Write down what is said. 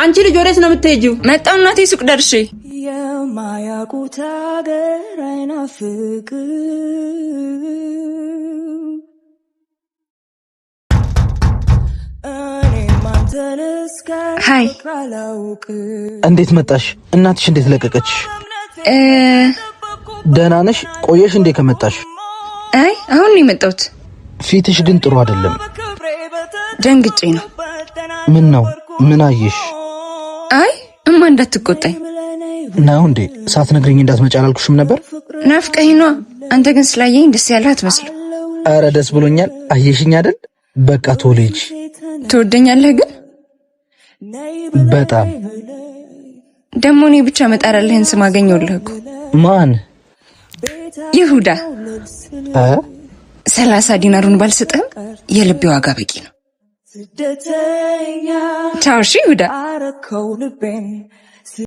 አንቺ ልጅ ወዴት ነው የምትሄጂው? መጣሁ እናቴ ሱቅ ደርሼ። የማያውቁት ሀገር አይናፍቅም ሃይ እንዴት መጣሽ? እናትሽ እንዴት ለቀቀች? ደህና ነሽ? ቆየሽ እንዴ ከመጣሽ? አይ አሁን ነው የመጣሁት። ፊትሽ ግን ጥሩ አይደለም። ደንግጬ ነው። ምን ነው? ምን አየሽ? አይ እማ እንዳትቆጣኝ ነው እንዴ? ሳትነግሪኝ እንዳትመጪ አላልኩሽም ነበር? ናፍቀኸኝ ነው። አንተ ግን ስላየኝ ደስ ያለህ አትመስልም። አረ ደስ ብሎኛል። አየሽኝ አይደል? በቃ ቶሎጂ። ትወደኛለህ ግን? በጣም ደሞ እኔ ብቻ መጣራለህን ስም አገኘሁልህ እኮ። ማን? ይሁዳ። 30 ዲናሩን ባልሰጠህም የልቤ ዋጋ በቂ ነው። ቻው እሺ ይሁዳ።